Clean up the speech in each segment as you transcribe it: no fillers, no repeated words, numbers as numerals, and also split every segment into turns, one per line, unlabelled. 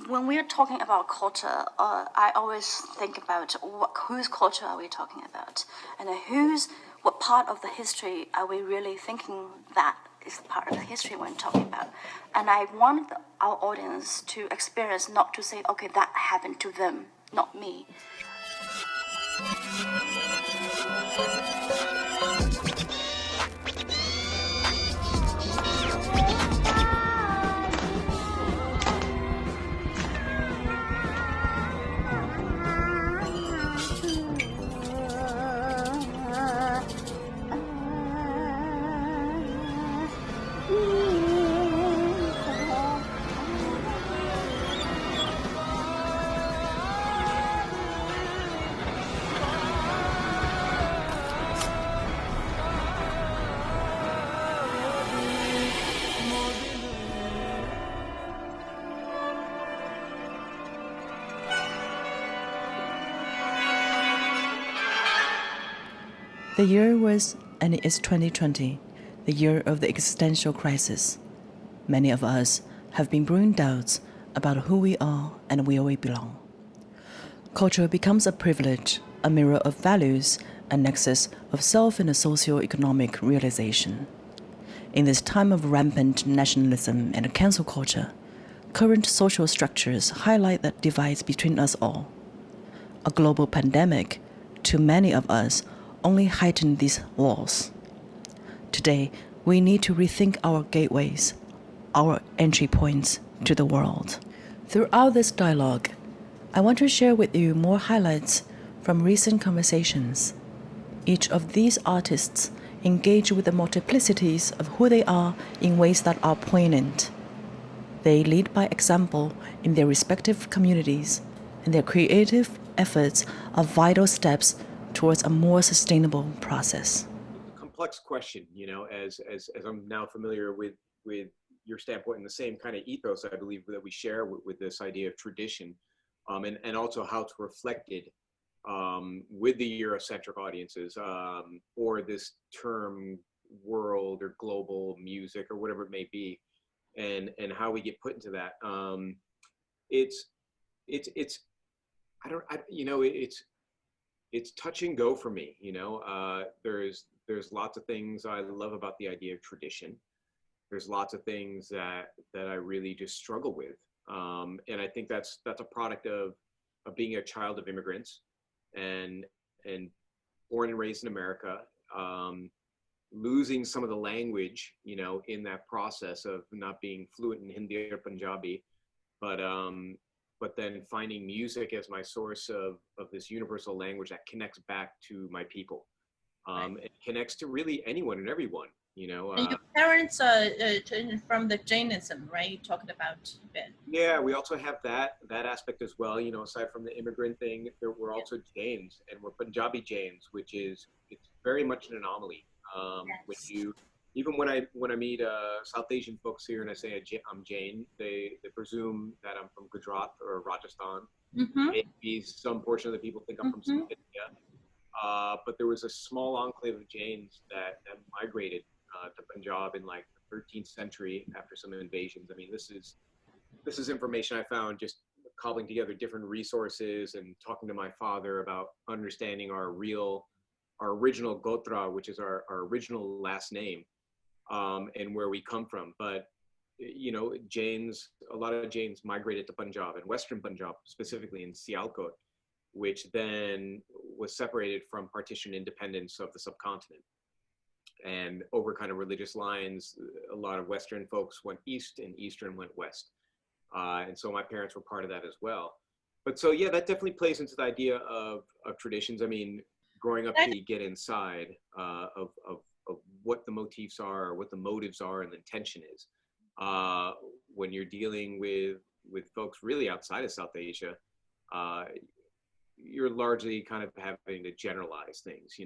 when we're talking about culture, I always think about whose culture are we talking about, and what part of the history are we really thinking that is part of the history we're talking about. And I want our audience to experience, not to say, okay, that happened to them, not me.
The year was, and it is 2020, the year of the existential crisis. Many of us have been brewing doubts about who we are and where we belong. Culture becomes a privilege, a mirror of values, a nexus of self and a socio-economic realization. In this time of rampant nationalism and cancel culture, current social structures highlight the divides between us all. A global pandemic, to many of us, only heightened these walls. Today, we need to rethink our gateways, our entry points to the world. Throughout this dialogue, I want to share with you more highlights from recent conversations. Each of these artists engage with the multiplicities of who they are in ways that are poignant. They lead by example in their respective communities, and their creative efforts are vital steps towards a more sustainable process.
Complex question, as I'm now familiar with your standpoint and the same kind of ethos I believe that we share with this idea of tradition, and also how to reflect it with the Eurocentric audiences, or this term world or global music or whatever it may be, and how we get put into that. It's touch and go for me. There's lots of things I love about the idea of tradition. There's lots of things that I really just struggle with, and I think that's a product of being a child of immigrants and born and raised in America, losing some of the language, in that process of not being fluent in Hindi or Punjabi, but then finding music as my source of this universal language that connects back to my people. It connects to really anyone and everyone,
And your parents are from the Jainism, right? You talked about a bit.
Yeah, we also have that aspect as well. Aside from the immigrant thing, we're also Jains, and we're Punjabi Jains, it's very much an anomaly. Even when I meet South Asian folks here and I say I'm Jain, they presume that I'm from Gujarat or Rajasthan. Mm-hmm. Maybe some portion of the people think I'm from South India. But there was a small enclave of Jains that migrated to Punjab in like the 13th century after some invasions. I mean, this is information I found just cobbling together different resources and talking to my father about understanding our original Gotra, which is our original last name, and where we come from. But a lot of Jains migrated to Punjab and Western Punjab, specifically in Sialkot, which then was separated from partition independence of the subcontinent. And over kind of religious lines, a lot of Western folks went east and Eastern went west. And so my parents were part of that as well. But so, yeah, that definitely plays into the idea of traditions. I mean, growing up, you get inside of what the motifs are, or what the motives are, and the intention is. When you're dealing with folks really outside of South Asia, you're largely kind of having to generalize things,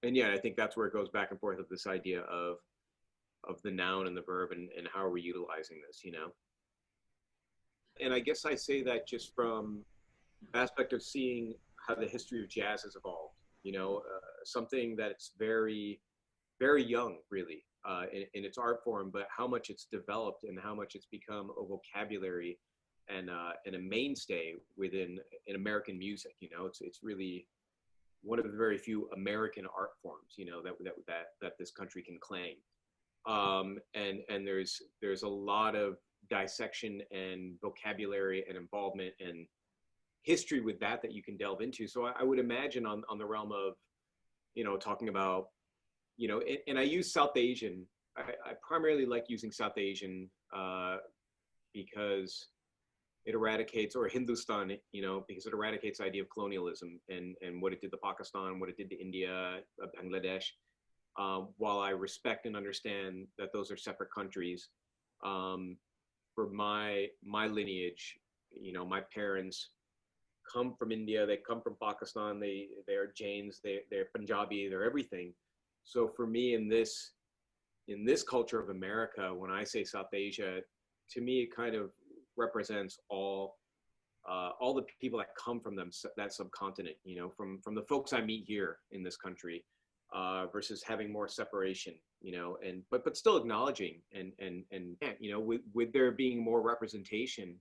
and yeah, I think that's where it goes back and forth of this idea of the noun and the verb, and how are we utilizing this, And I guess I say that just from the aspect of seeing how the history of jazz has evolved, something that's very, very young, really. in its art form, but how much it's developed and how much it's become a vocabulary and a mainstay within in American music. You know, it's really one of the very few American art forms, you know, that this country can claim. And there's a lot of dissection and vocabulary and involvement and history with that you can delve into. So I would imagine on the realm of, you know, talking about, you know, and I use South Asian. I primarily like using South Asian because it eradicates, or Hindustan, you know, because it eradicates the idea of colonialism and what it did to Pakistan, what it did to India, Bangladesh. While I respect and understand that those are separate countries, for my lineage, you know, my parents come from India, they come from Pakistan, they are Jains, they're Punjabi, they're everything. So for me, in this culture of America, when I say South Asia, to me it kind of represents all the people that come from that subcontinent, you know, from the folks I meet here in this country, versus having more separation, you know, and but still acknowledging and you know, with there being more representation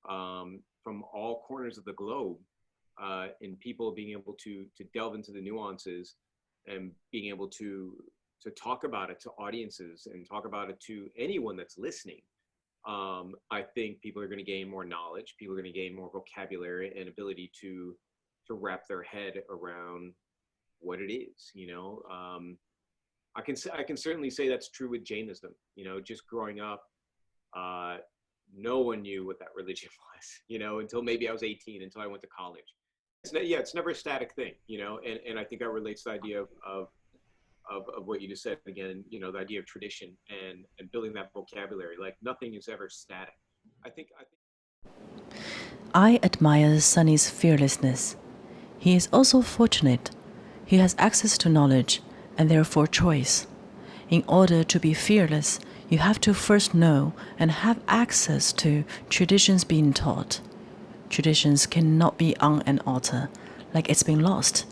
from all corners of the globe, in people being able to delve into the nuances and being able to talk about it to audiences and talk about it to anyone that's listening. I think people are going to gain more knowledge. People are going to gain more vocabulary and ability to wrap their head around what it is. You know, I can certainly say that's true with Jainism. You know, just growing up, no one knew what that religion was. You know, until maybe I was 18, until I went to college. It's never a static thing. You know, and I think that relates to the idea of what you just said again, you know, the idea of tradition and building that vocabulary. Like nothing is ever static.
I admire Sunny's fearlessness. He is also fortunate. He has access to knowledge and therefore choice. In order to be fearless, you have to first know and have access to traditions being taught. Traditions cannot be on an altar, like it's been lost.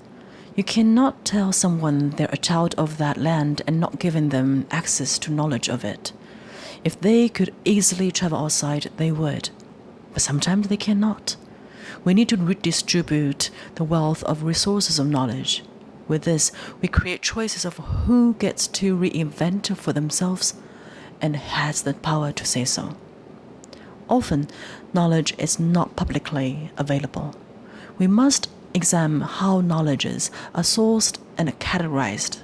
You cannot tell someone they're a child of that land and not giving them access to knowledge of it. If they could easily travel outside, they would. But sometimes they cannot. We need to redistribute the wealth of resources of knowledge. With this, we create choices of who gets to reinvent for themselves and has the power to say so. Often, knowledge is not publicly available. We must examine how knowledges are sourced and categorized.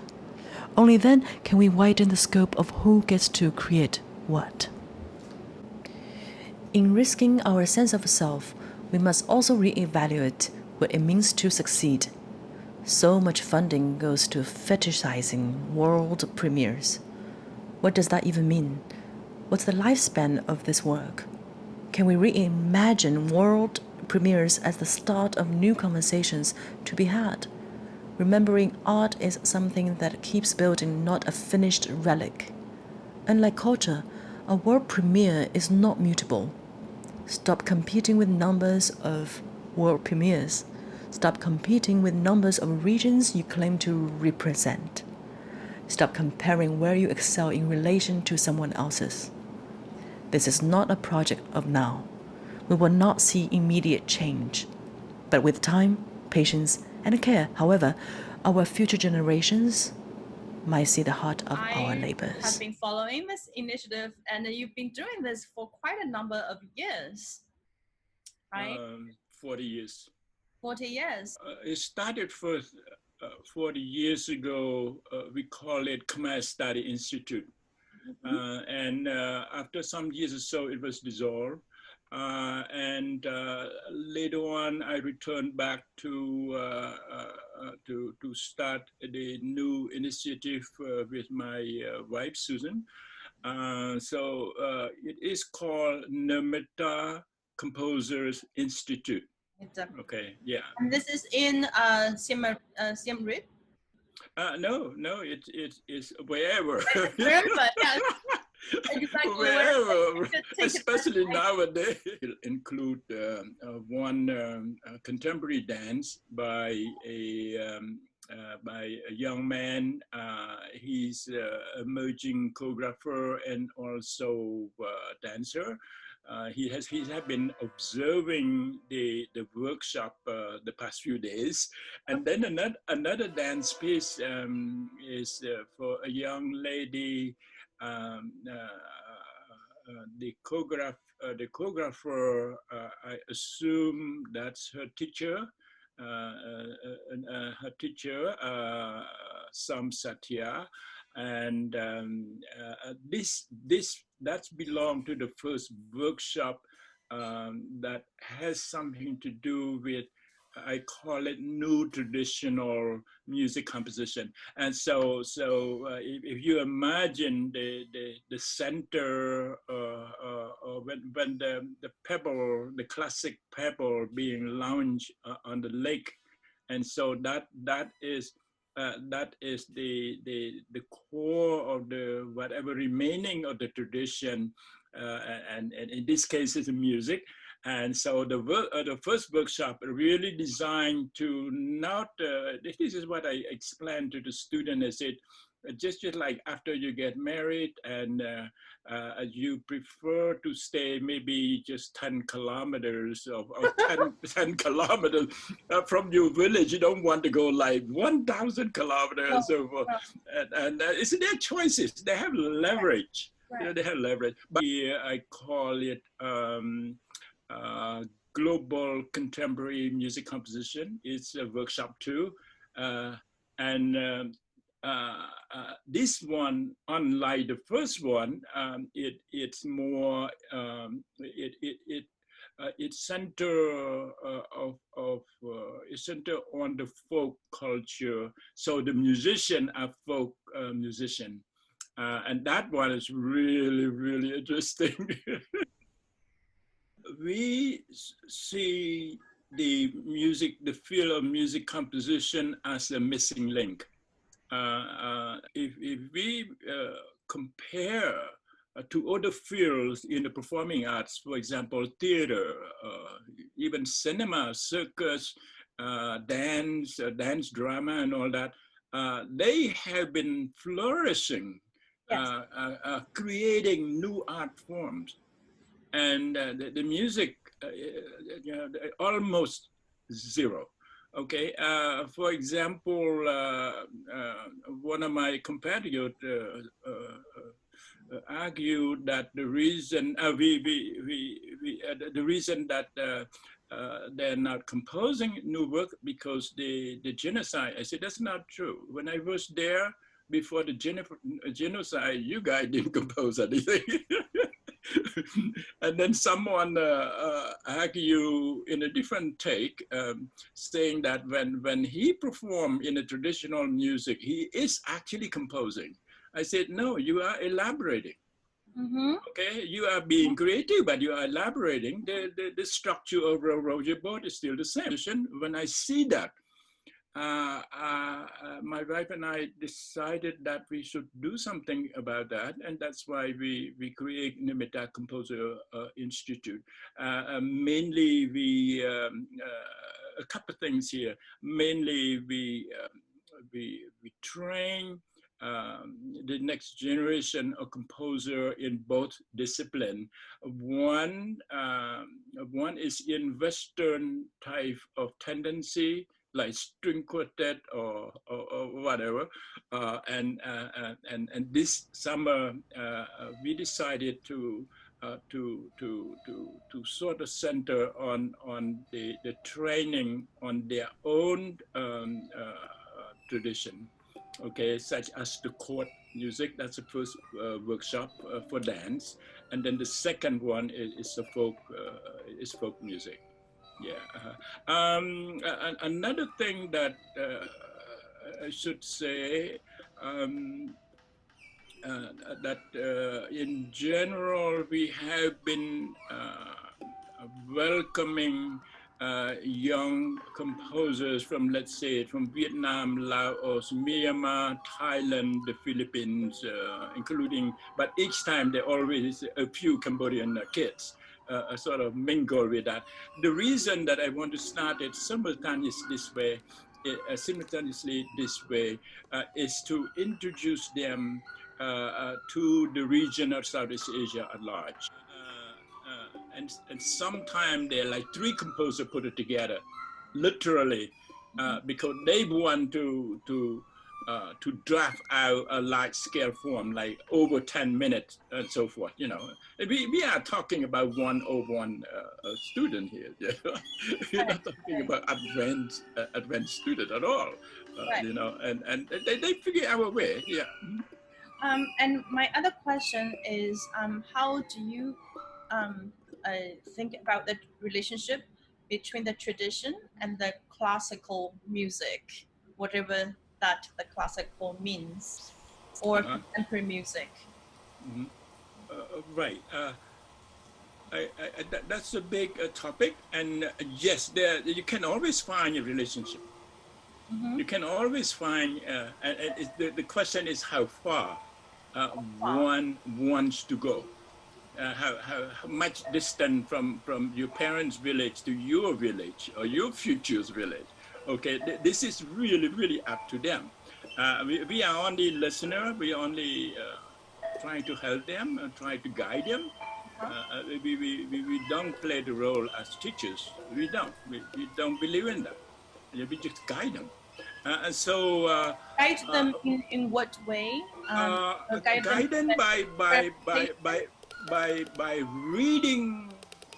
Only then can we widen the scope of who gets to create what. In risking our sense of self, we must also reevaluate what it means to succeed. So much funding goes to fetishizing world premieres. What does that even mean? What's the lifespan of this work? Can we reimagine world premieres as the start of new conversations to be had? Remembering art is something that keeps building, not a finished relic. Unlike culture, a world premiere is not mutable. Stop competing with numbers of world premieres. Stop competing with numbers of regions you claim to represent. Stop comparing where you excel in relation to someone else's. This is not a project of now. We will not see immediate change. But with time, patience, and care, however, our future generations might see the heart of our labors.
I have been following this initiative, and you've been doing this for quite a number of years, right?
40 years.
40 years.
It started first 40 years ago. We call it Khmer Study Institute. And after some years or so, it was dissolved. And later on, I returned back to start the new initiative with my wife, Susan. So it is called Nirmata Composers Institute. Okay, yeah.
And this is in Siem Reap?
No, it is wherever.
Wherever, yeah. Exactly.
Wherever, especially nowadays. It include one contemporary dance by a by a young man. He's an emerging choreographer and also dancer. He has been observing the workshop the past few days, and then another dance piece is for a young lady. The choreographer, I assume that's her teacher. Her teacher, Sam Satya, and that's belonged to the first workshop that has something to do with, I call it new traditional music composition. And so if you imagine the center, when the pebble, the classic pebble being launched on the lake, and so that is the core of the whatever remaining of the tradition, and in this case is music. And so the first workshop really designed to not, this is what I explained to the student, is it just like after you get married and you prefer to stay maybe just 10 kilometers or 10 kilometers from your village. You don't want to go like 1,000 kilometers.
No.
And it's their choices. They have leverage.
Right.
You know, they have leverage. But here I call it global contemporary music composition. It's a workshop too. This one, unlike the first one, it's more it's center it's center on the folk culture. So the musician are folk musician, and that one is really interesting. We see the field of music composition as a missing link. If we compare to other fields in the performing arts, for example, theater, even cinema, circus, dance drama, and all that, they have been flourishing, yes. Creating new art forms. And the music, you know, almost zero. Okay, for example, one of my competitors argued that the reason the reason that they're not composing new work because the genocide. I said that's not true. When I was there before the genocide, you guys didn't compose anything. And then someone argued in a different take, saying that when he performed in a traditional music, he is actually composing. I said, no, you are elaborating. Mm-hmm. Okay, you are being creative, but you are elaborating. The structure of your board is still the same. When I see that, my wife and I decided that we should do something about that, and that's why we create Nimita Composer Institute. Mainly, a couple of things here. Mainly, we train the next generation of composer in both discipline. One is in Western type of tendency, like string quartet or whatever, and this summer we decided to sort of center on the training on their own tradition, okay, such as the court music. That's the first workshop for dance, and then the second one is the folk music. Yeah. Another thing that I should say, that in general we have been welcoming young composers from, let's say, from Vietnam, Laos, Myanmar, Thailand, the Philippines, including, but each time there always a few Cambodian kids. Sort of mingle with that. The reason that I want to start it simultaneously this way simultaneously this way is to introduce them to the region of Southeast Asia at large. And sometimes they're like three composers put it together, literally, because they want to draft out a large scale form, like over 10 minutes and so forth, you know. We are talking about 101 student here. You know? We're not talking about advanced student at all, you know, and they figure out a way, yeah.
And my other question is, how do you think about the relationship between the tradition and the classical music, whatever that the classical means, or contemporary music?
Right. That's a big topic, and yes, there you can always find a relationship. You can always find, and the question is how far one wants to go. How much distant from your parents' village to your village or your future's village. Okay, this is really up to them. We are only listener. We are only trying to help them and try to guide them. We don't play the role as teachers. We don't believe in that. We just guide them. And so
guide them in what way?
Guide them by reading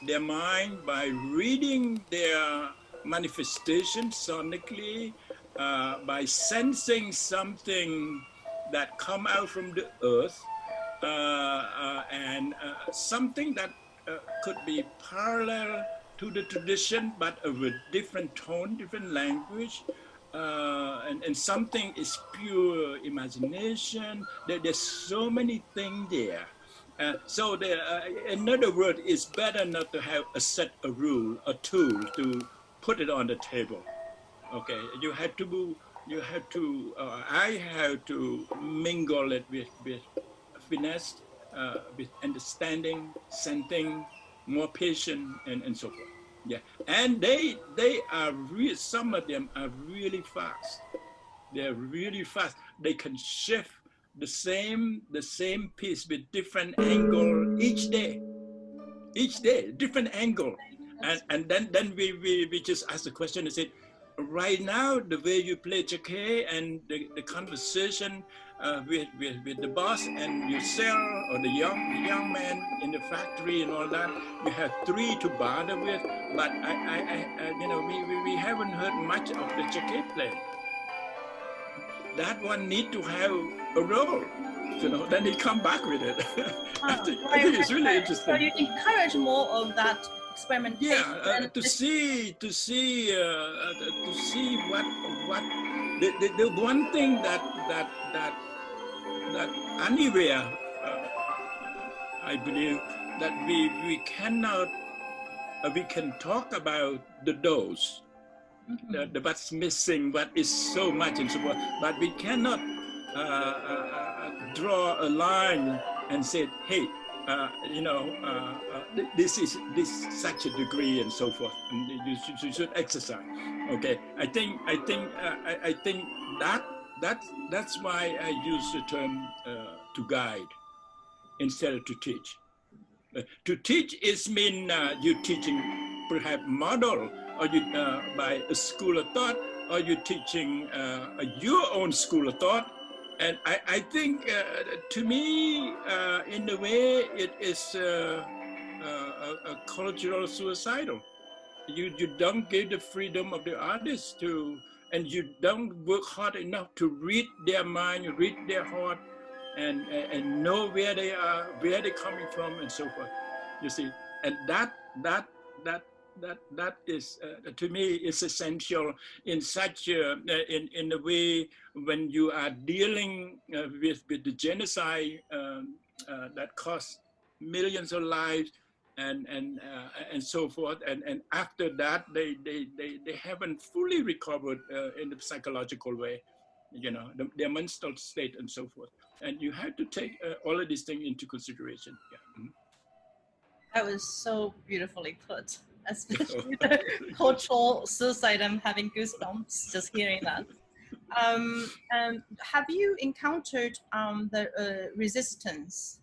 their mind, by reading their manifestation sonically, by sensing something that come out from the earth, and something that could be parallel to the tradition, but of a different tone, different language. And something is pure imagination. There's so many things there. So in other words, it's better not to have a set of rule, a tool to put it on the table. Okay, I have to mingle it with finesse, with understanding, sensing, more patient, and so forth. Yeah, and they are some of them are really fast. They're really fast. They can shift the same piece with different angle each day, different angle. And then we just ask the question and say, right now, the way you play Chacon and the conversation with the boss and yourself or the young man in the factory and all that, you have three to bother with. But you know, we haven't heard much of the Chacon play. That one need to have a role. You know, then they come back with it. I think it's really interesting.
So you encourage more of that experimentation.
Yeah, to see what the one thing that anywhere I believe that we cannot we can talk about the dose, the what's missing, what is so much and so forth, but we cannot draw a line and say, hey, you know, this is such a degree and so forth, and you should exercise. Okay, I think that's why I use the term to guide instead of to teach. To teach is mean you teaching perhaps model, or you by a school of thought, or you're teaching your own school of thought. And I think, to me, in a way, it is a cultural suicidal. You don't give the freedom of the artist to, and you don't work hard enough to read their mind, read their heart, and know where they are, where they're coming from, and so forth. You see, and that is to me is essential in such in a way when you are dealing with the genocide that costs millions of lives and so forth, and after that they haven't fully recovered in the psychological way, you know, their mental state and so forth, and you have to take all of these things into consideration. Yeah.
That was so beautifully put, especially the cultural suicide. I'm having goosebumps just hearing that. And have you encountered the resistance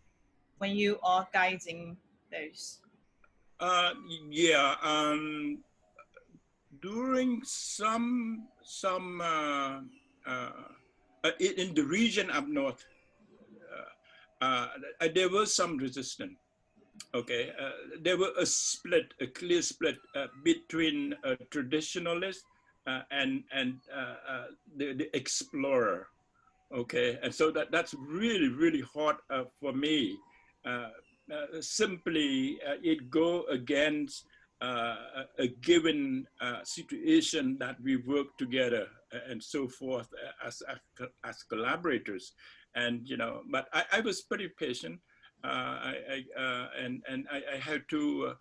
when you are guiding those?
Yeah, during in the region up north, there was some resistance. Okay, there was a clear split between traditionalists and the explorer. Okay, and so that's really hard for me. Simply, it go against a given situation that we work together and so forth as collaborators, and but I was pretty patient. I had to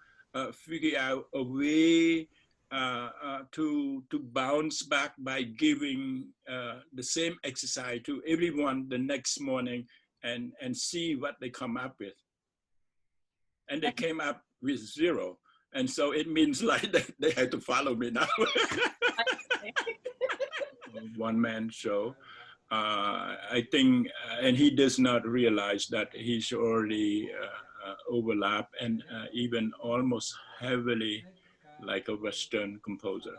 figure out a way to bounce back by giving the same exercise to everyone the next morning and see what they come up with. And they came up with 0. And so it means like they had to follow me now. One-man show. I think, and he does not realize that he's already overlapped and even almost heavily like a Western composer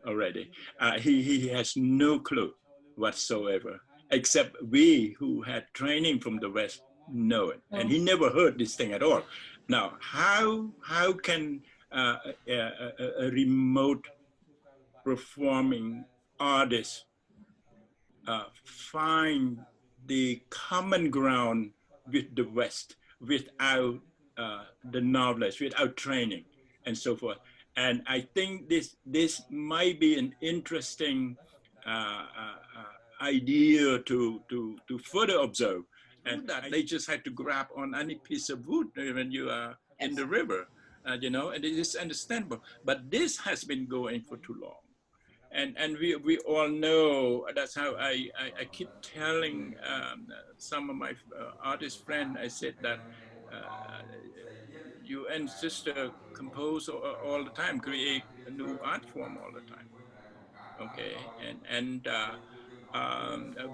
already. He has no clue whatsoever, except we who had training from the West know it. And he never heard this thing at all. Now, how can a remote performing artist find the common ground with the West without the knowledge, without training, and so forth? And I think this might be an interesting idea to further observe. And that they just had to grab on any piece of wood when you are in the river, and it is understandable. But this has been going for too long. And we all know, that's how I keep telling some of my artist friends, I said that you and sister compose all the time, create a new art form all the time. Okay, and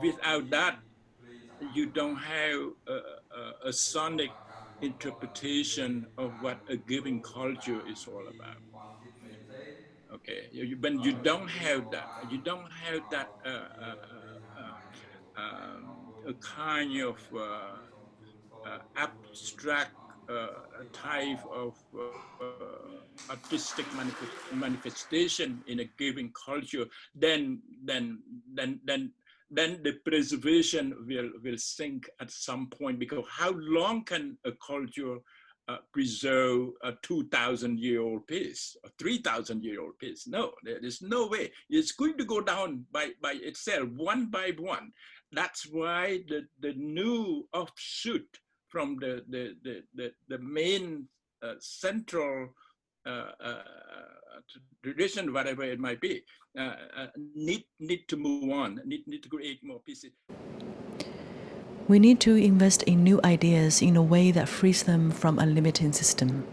without that, you don't have a sonic interpretation of what a given culture is all about. Okay, when you don't have that, a kind of abstract type of artistic manifestation in a given culture, then the preservation will sink at some point, because how long can a culture preserve a 2,000-year-old piece, a 3,000-year-old piece? No, there is no way. It's going to go down by itself, one by one. That's why the new offshoot from the main central tradition, whatever it might be, need to move on, need to create more pieces.
We need to invest in new ideas in a way that frees them from a limiting system.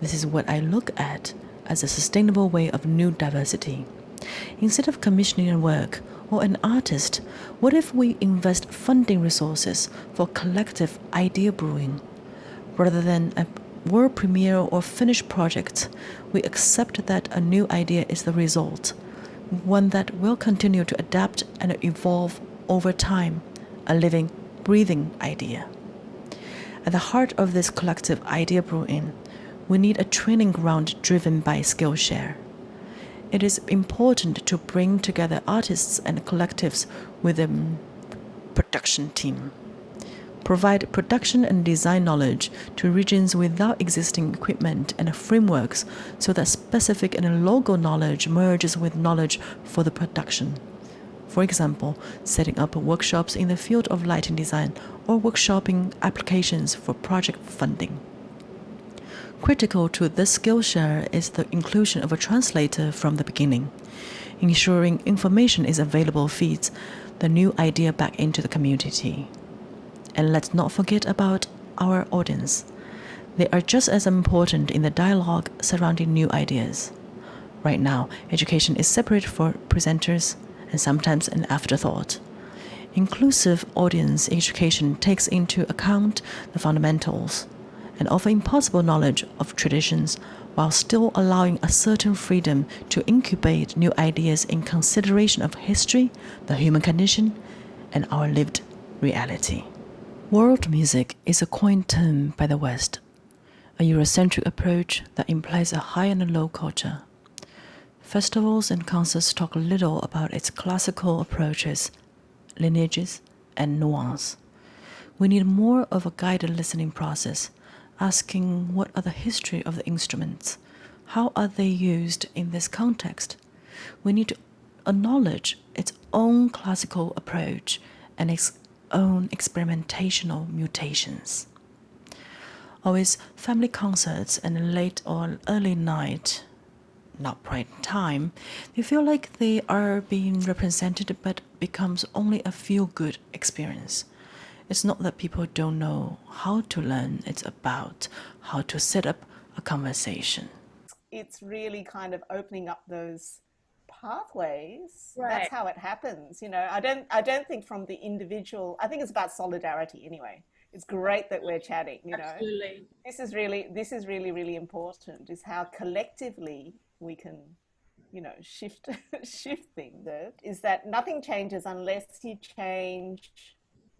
This is what I look at as a sustainable way of new diversity. Instead of commissioning a work or an artist, what if we invest funding resources for collective idea brewing? Rather than a world premiere or finished project, we accept that a new idea is the result, one that will continue to adapt and evolve over time, a living, breathing idea. At the heart of this collective idea brewing, we need a training ground driven by Skillshare. It is important to bring together artists and collectives with a production team. Provide production and design knowledge to regions without existing equipment and frameworks, so that specific and local knowledge merges with knowledge for the production. For example, setting up workshops in the field of lighting design or workshopping applications for project funding. Critical to this Skillshare is the inclusion of a translator from the beginning. Ensuring information is available feeds the new idea back into the community. And let's not forget about our audience. They are just as important in the dialogue surrounding new ideas. Right now, education is separate for presenters and sometimes an afterthought. Inclusive audience education takes into account the fundamentals and offer impossible knowledge of traditions while still allowing a certain freedom to incubate new ideas in consideration of history, the human condition, and our lived reality. World music is a coined term by the West, a Eurocentric approach that implies a high and a low culture. Festivals and concerts talk little about its classical approaches, lineages, and nuance. We need more of a guided listening process, asking what are the history of the instruments, how are they used in this context. We need to acknowledge its own classical approach and its own experimentational mutations. Always family concerts and late or early night, not prime time, they feel like they are being represented but becomes only a feel-good experience. It's not that people don't know how to learn, it's about how to set up a conversation.
It's really kind of opening up those pathways.
Right.
That's how it happens. I don't think from the individual, I think it's about solidarity anyway. It's great that we're chatting,
Absolutely.
This is really, really important, is how collectively we can, shift things. Is that nothing changes unless you change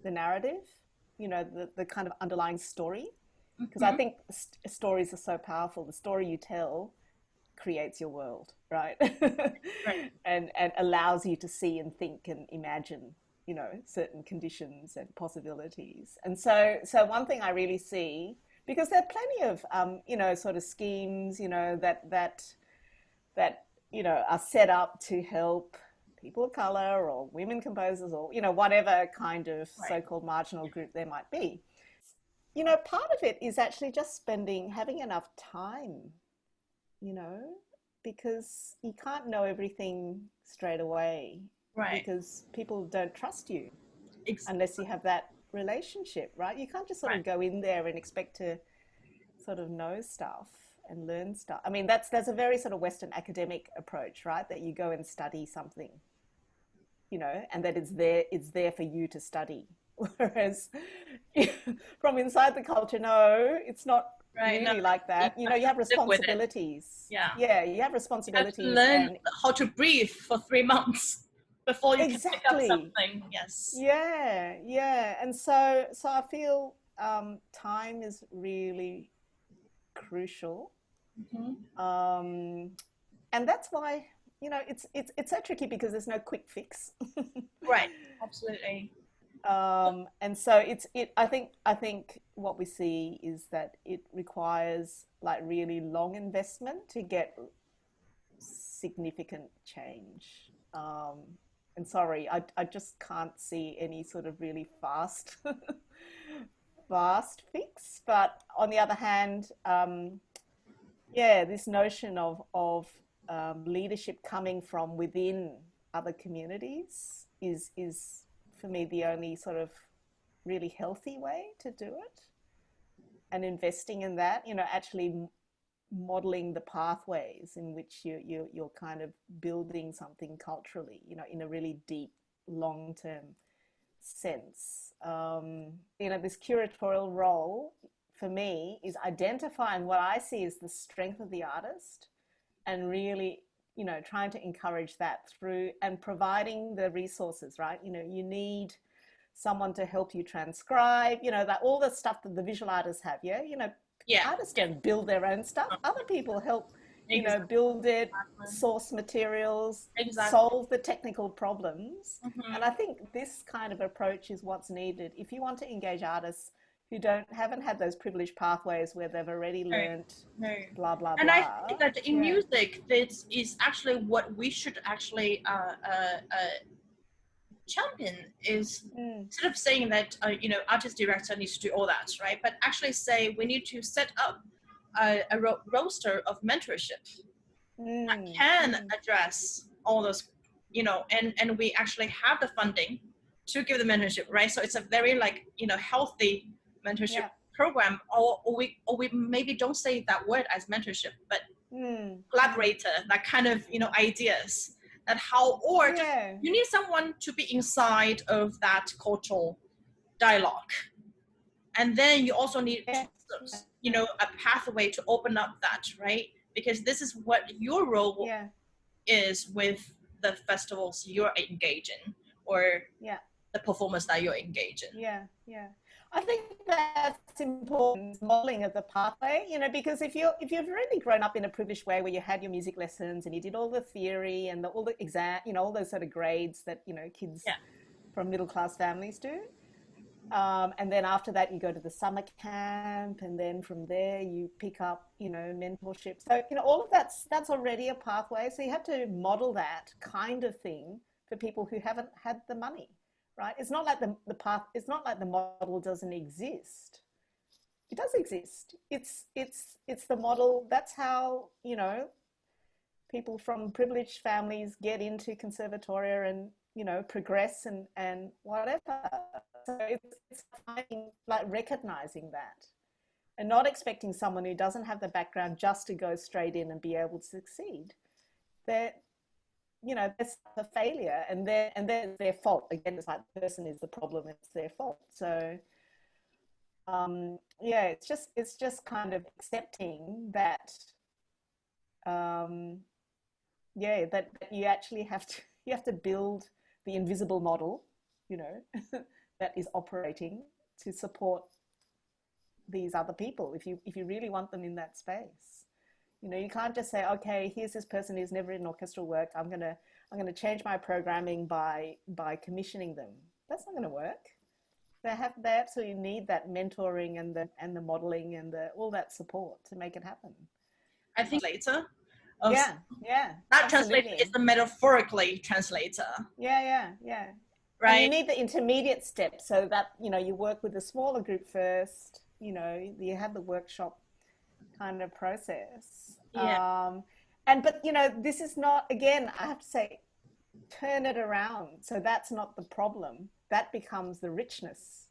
the narrative, the kind of underlying story. Because I think stories are so powerful. The story you tell creates your world, right?
Right.
and allows you to see and think and imagine, certain conditions and possibilities. And so one thing I really see, because there are plenty of, sort of schemes, that are set up to help people of color or women composers or, whatever kind of so-called marginal group there might be. Part of it is actually just having enough time, because you can't know everything straight away.
Right.
Because people don't trust you
Exactly.
unless you have that relationship, right? You can't just sort of go in there and expect to sort of know stuff and learn stuff. I mean, that's a very sort of Western academic approach, right? That you go and study something, and that it's there for you to study. Whereas from inside the culture, no, it's not really like that. You have responsibilities.
Yeah,
you have responsibilities.
You have to learn how to breathe for 3 months before you can pick up something. Yes.
Yeah. And so I feel time is really crucial. And that's why, it's so tricky because there's no quick fix.
Right. Absolutely.
And so I think what we see is that it requires like really long investment to get significant change. And sorry, I just can't see any sort of really fast fix. But on the other hand, this notion of leadership coming from within other communities is for me the only sort of really healthy way to do it, and investing in that, actually modeling the pathways in which you're kind of building something culturally, in a really deep long-term sense. This curatorial role for me is identifying what I see as the strength of the artist and really trying to encourage that through and providing the resources, right? You need someone to help you transcribe, that all the stuff that the visual artists have. Artists don't build their own stuff. Other people help, build it, source materials, solve the technical problems. And I think this kind of approach is what's needed if you want to engage artists who haven't had those privileged pathways where they've already learned blah, blah, blah.
And I think that in music, this is actually what we should actually champion is instead of saying that, artist director needs to do all that, right? But actually say we need to set up a roster of mentorship that can address all those, and we actually have the funding to give the mentorship, right? So it's a very healthy mentorship program, or we maybe don't say that word as mentorship, but collaborator, that kind of, you know, ideas that how, or just, you need someone to be inside of that cultural dialogue. And then you also need, you know, a pathway to open up that, right? Because this is what your role is with the festivals you're engaging, or the performance that you're engaging.
I think that's important, modeling of the pathway, you know, because if you've really grown up in a privileged way where you had your music lessons and you did all the theory and all the exam, you know, all those sort of grades that, you know, kids from middle class families do. And then after that, you go to the summer camp, and then from there you pick up, you know, mentorship. So, you know, all of that's already a pathway. So you have to model that kind of thing for people who haven't had the money, right? It's not like the path. It's not like the model doesn't exist. It does exist. It's the model. That's how, you know, people from privileged families get into conservatoria and, you know, progress and whatever. So it's finding, like, recognizing that and not expecting someone who doesn't have the background just to go straight in and be able to succeed. They're, you know, that's a failure, and then it's their fault. Again, it's like the person is the problem, it's their fault. So it's just kind of accepting that that you actually have to build the invisible model, you know, that is operating to support these other people if you really want them in that space. You know, you can't just say, okay, here's this person who's never in orchestral work, I'm gonna change my programming by commissioning them. That's not going to work. They absolutely need that mentoring and the modeling and all that support to make it happen.
I think later.
That
translator is the metaphorically translator. Right.
And you need the intermediate step so that, you know, you work with a smaller group first, you know, you have the workshop kind of process. But, you know, this is not, again, I have to say, turn it around. So that's not the problem. That becomes the richness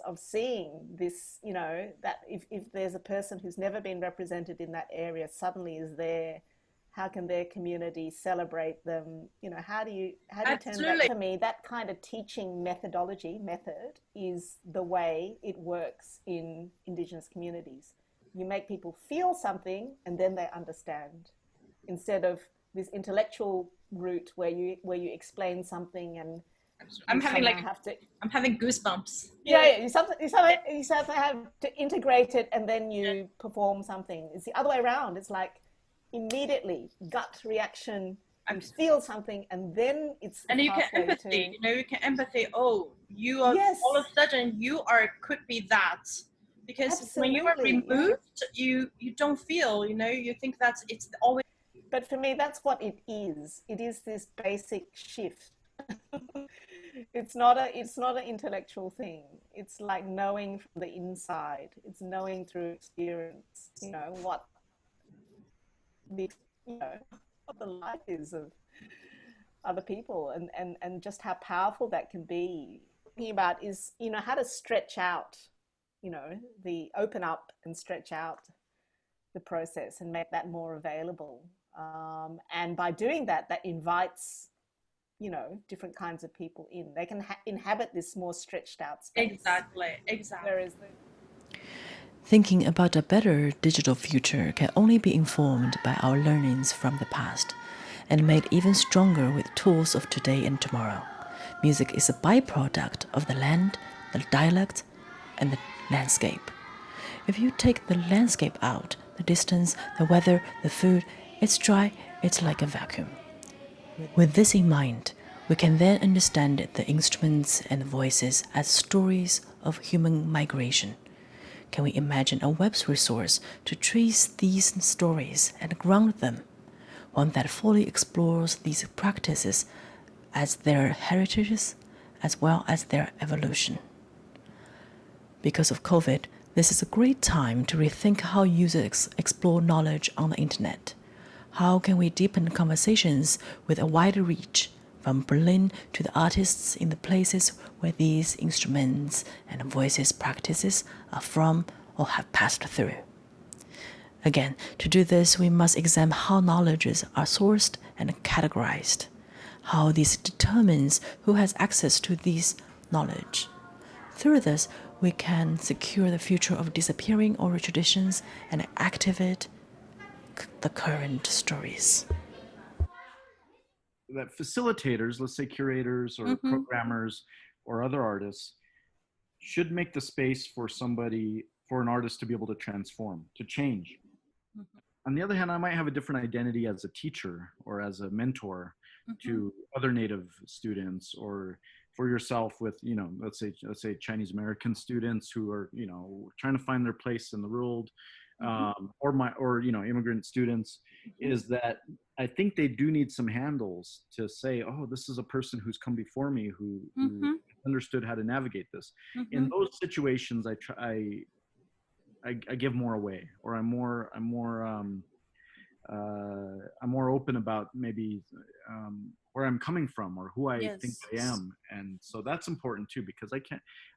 of seeing this, you know, that if there's a person who's never been represented in that area suddenly is there, how can their community celebrate them? You know, how do you turn that? For me, that kind of teaching method is the way it works in Indigenous communities. You make people feel something and then they understand, instead of this intellectual route where you explain something and
I'm having goosebumps.
You have to integrate it and then you perform something. It's the other way around. It's like immediately gut reaction, you feel something, and then it's
and you can empathy. You know, you can empathy. Oh, you are all of a sudden could be that, because when you are removed, you don't feel. You know, you think it's always.
But for me, that's what it is. It is this basic shift. It's not an intellectual thing. It's like knowing from the inside. It's knowing through experience. You know what the life is of other people, and just how powerful that can be. Thinking about is, you know, how to stretch out, you know, the open up and stretch out the process and make that more available. And by doing that, that invites, you know, different kinds of people in. They can inhabit this more stretched out space.
Exactly.
Whereas
Thinking about a better digital future can only be informed by our learnings from the past and made even stronger with tools of today and tomorrow. Music is a byproduct of the land, the dialect, and the landscape. If you take the landscape out, the distance, the weather, the food, it's dry, it's like a vacuum. With this in mind, we can then understand the instruments and voices as stories of human migration. Can we imagine a web resource to trace these stories and ground them? One that fully explores these practices as their heritages as well as their evolution. Because of COVID, this is a great time to rethink how users explore knowledge on the internet. How can we deepen conversations with a wider reach, from Berlin to the artists in the places where these instruments and voices practices are from or have passed through. Again, to do this, we must examine how knowledges are sourced and categorized, how this determines who has access to this knowledge. Through this, we can secure the future of disappearing oral traditions and activate the current stories.
That facilitators, let's say curators or programmers or other artists, should make the space for an artist to be able to transform, to change. On the other hand, I might have a different identity as a teacher or as a mentor to other Native students, or for yourself with, let's say Chinese American students who are, trying to find their place in the world, or immigrant students, is that I think they do need some handles to say, oh, this is a person who's come before me who understood how to navigate this. In those situations, I give more away, or I'm more open about maybe where I'm coming from or who I think I am, and so that's important too, because I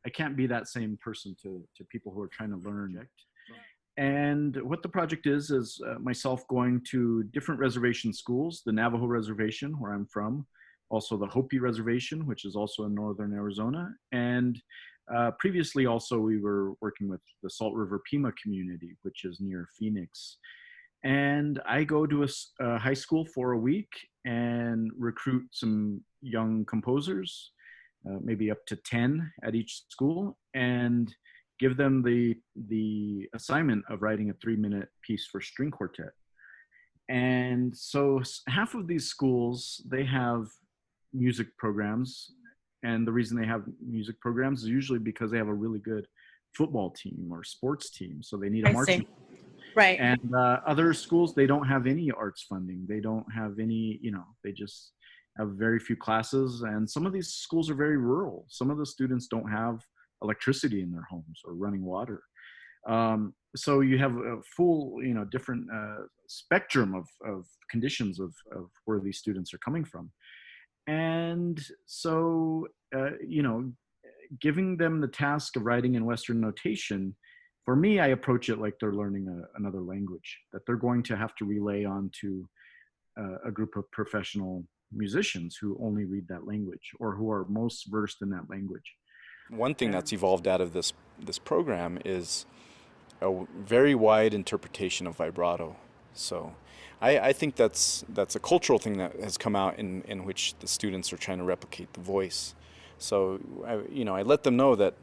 can't be that same person to people who are trying to learn. And what the project is myself going to different reservation schools, the Navajo Reservation, where I'm from, also the Hopi Reservation, which is also in northern Arizona, and previously also we were working with the Salt River Pima community, which is near Phoenix. And I go to a high school for a week and recruit some young composers, maybe up to 10 at each school, and give them the assignment of writing a 3-minute piece for string quartet. And so half of these schools, they have music programs. And the reason they have music programs is usually because they have a really good football team or sports team. So they need a marching.
Right.
And other schools, they don't have any arts funding. They don't have any, they just have very few classes. And some of these schools are very rural. Some of the students don't have electricity in their homes or running water. So you have a full, different spectrum of conditions of where these students are coming from. And so, giving them the task of writing in Western notation, for me, I approach it like they're learning another language that they're going to have to relay on to a group of professional musicians who only read that language or who are most versed in that language.
One thing that's evolved out of this program is a very wide interpretation of vibrato. So I think that's a cultural thing that has come out in which the students are trying to replicate the voice. So I let them know that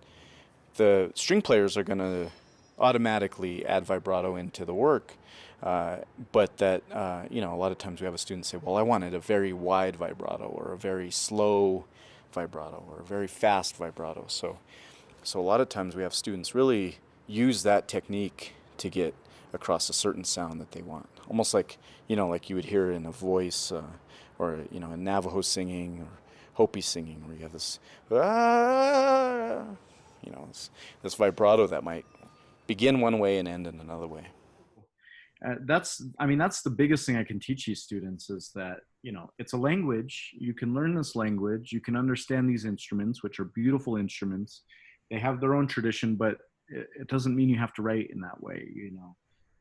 the string players are going to automatically add vibrato into the work, but that a lot of times we have a student say, well, I wanted a very wide vibrato or a very slow vibrato or a very fast vibrato. So a lot of times we have students really use that technique to get across a certain sound that they want, almost like like you would hear in a voice or a Navajo singing or Hopi singing, where you have this this vibrato that might begin one way and end in another way.
That's the biggest thing I can teach these students, is that, it's a language. You can learn this language. You can understand these instruments, which are beautiful instruments. They have their own tradition, but it doesn't mean you have to write in that way,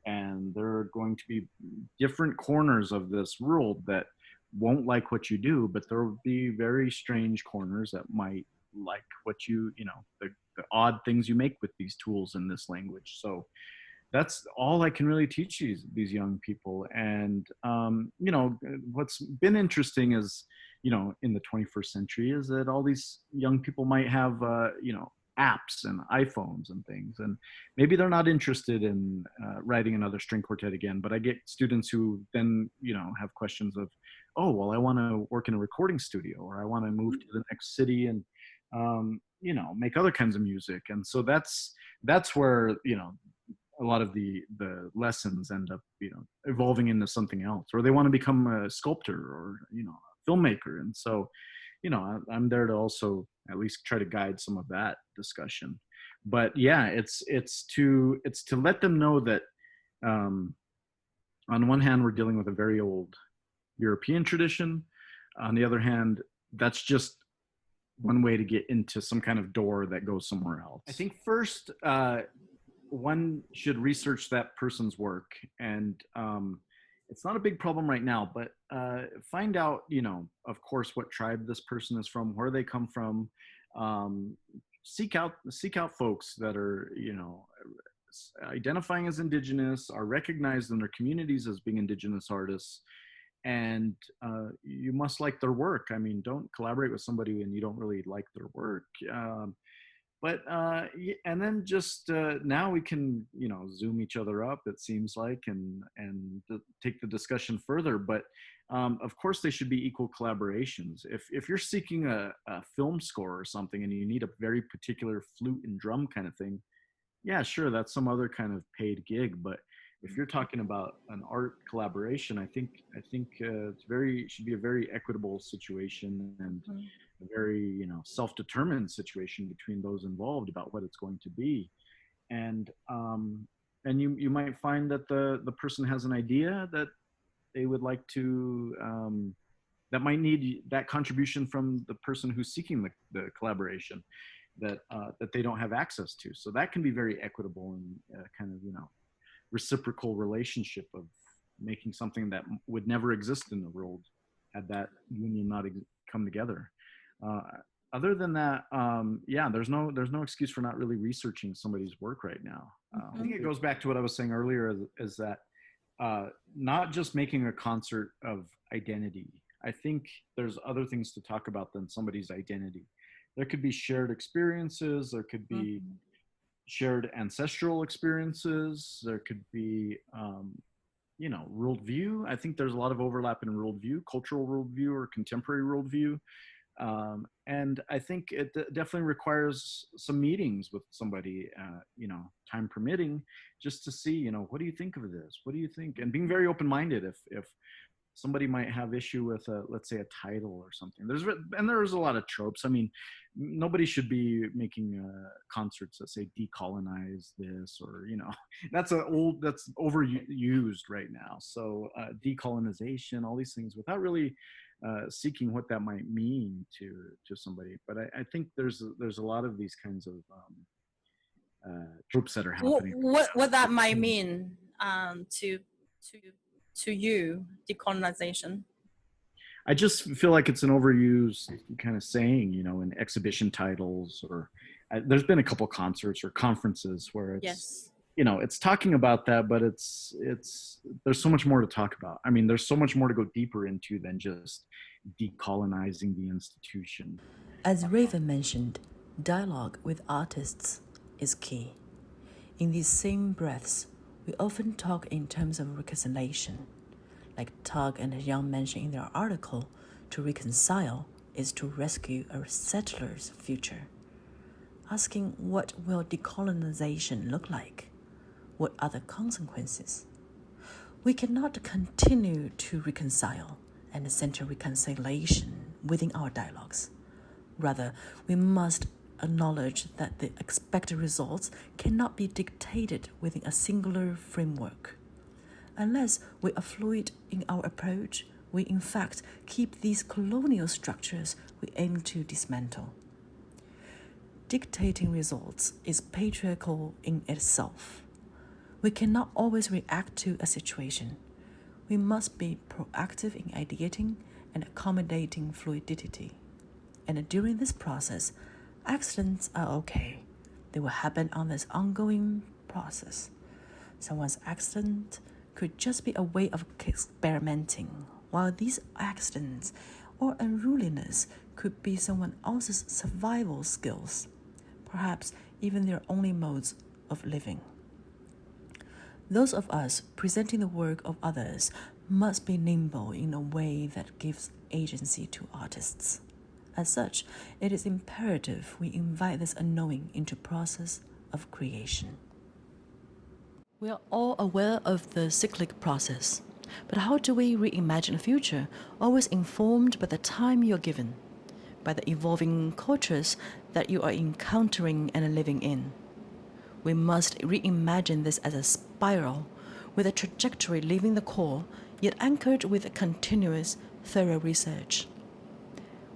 And there are going to be different corners of this world that won't like what you do, but there will be very strange corners that might like what the odd things you make with these tools in this language. So that's all I can really teach these young people. And, what's been interesting is, in the 21st century, is that all these young people might have, apps and iPhones and things. And maybe they're not interested in writing another string quartet again, but I get students who then, have questions of, oh, well, I want to work in a recording studio, or I want to move to the next city and, make other kinds of music. And so that's where, a lot of the lessons end up, evolving into something else, or they want to become a sculptor or, a filmmaker. And so, I'm there to also at least try to guide some of that discussion. But yeah, it's to let them know that, on one hand, we're dealing with a very old European tradition. On the other hand, that's just one way to get into some kind of door that goes somewhere else. I think first, one should research that person's work, and it's not a big problem right now, but find out, of course, what tribe this person is from, where they come from. Seek out folks that are, identifying as indigenous, are recognized in their communities as being indigenous artists, and you must like their work. I mean, don't collaborate with somebody and you don't really like their work. And then just now we can, Zoom each other up, it seems like, and take the discussion further. But of course, they should be equal collaborations. If you're seeking a film score or something and you need a very particular flute and drum kind of thing, yeah, sure, that's some other kind of paid gig. But if you're talking about an art collaboration, I think should be a very equitable situation, and a very self-determined situation between those involved about what it's going to be. And you might find that the person has an idea that they would like to that might need that contribution from the person who's seeking the collaboration that they don't have access to. So that can be very equitable and kind of reciprocal relationship of making something that would never exist in the world had that union not come together. Other than that, there's no excuse for not really researching somebody's work right now. I think it goes back to what I was saying earlier, is that not just making a concert of identity. I think there's other things to talk about than somebody's identity. There could be shared experiences. There could be shared ancestral experiences. There could be, worldview. I think there's a lot of overlap in worldview, cultural worldview or contemporary worldview. And I think it definitely requires some meetings with somebody, time permitting, just to see, what do you think of this? What do you think? And being very open-minded if somebody might have issue with, let's say, a title or something. There's a lot of tropes. I mean, nobody should be making concerts that say decolonize this, or, that's overused right now. So decolonization, all these things, without really seeking what that might mean to somebody. But I think there's a lot of these kinds of tropes that are happening.
What that might mean to you, decolonization?
I just feel like it's an overused kind of saying, in exhibition titles, or there's been a couple concerts or conferences where it's, it's talking about that, but it's there's so much more to talk about. I mean, there's so much more to go deeper into than just decolonizing the institution.
As Raven mentioned, dialogue with artists is key. In these same breaths, we often talk in terms of reconciliation. Like Tug and Young mentioned in their article, to reconcile is to rescue a settler's future. Asking what will decolonization look like? What are the consequences? We cannot continue to reconcile and center reconciliation within our dialogues. Rather, we must acknowledge that the expected results cannot be dictated within a singular framework. Unless we are fluid in our approach, we in fact keep these colonial structures we aim to dismantle. Dictating results is patriarchal in itself. We cannot always react to a situation. We must be proactive in ideating and accommodating fluidity. And during this process, accidents are okay. They will happen on this ongoing process. Someone's accident could just be a way of experimenting, while these accidents or unruliness could be someone else's survival skills, perhaps even their only modes of living. Those of us presenting the work of others must be nimble in a way that gives agency to artists. As such, it is imperative we invite this unknowing into process of creation. We are all aware of the cyclic process, but how do we reimagine a future always informed by the time you're given, by the evolving cultures that you are encountering and living in? We must reimagine this as a spiral, with a trajectory leaving the core, yet anchored with a continuous, thorough research.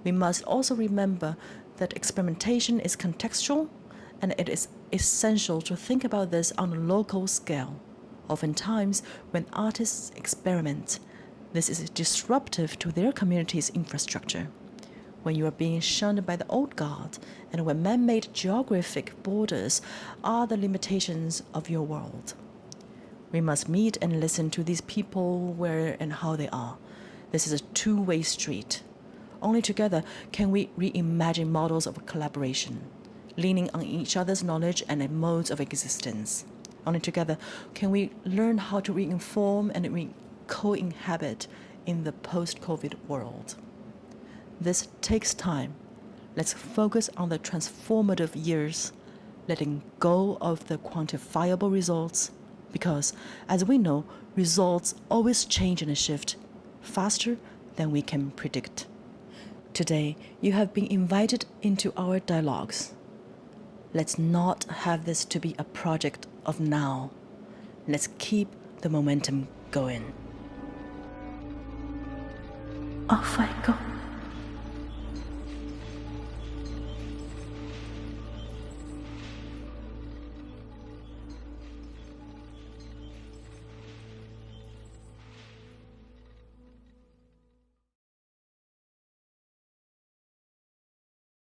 we must also remember that experimentation is contextual, and it is essential to think about this on a local scale. Oftentimes, when artists experiment, this is disruptive to their community's infrastructure. When you are being shunned by the old guard, and when man-made geographic borders are the limitations of your world. We must meet and listen to these people where and how they are. This is a two-way street. Only together can we reimagine models of collaboration, leaning on each other's knowledge and modes of existence. Only together can we learn how to reinform and co-inhabit in the post-COVID world. This takes time. Let's focus on the transformative years, letting go of the quantifiable results, because, as we know, results always change and shift faster than we can predict. Today, you have been invited into our dialogues. Let's not have this to be a project of now. Let's keep the momentum going. Off I go.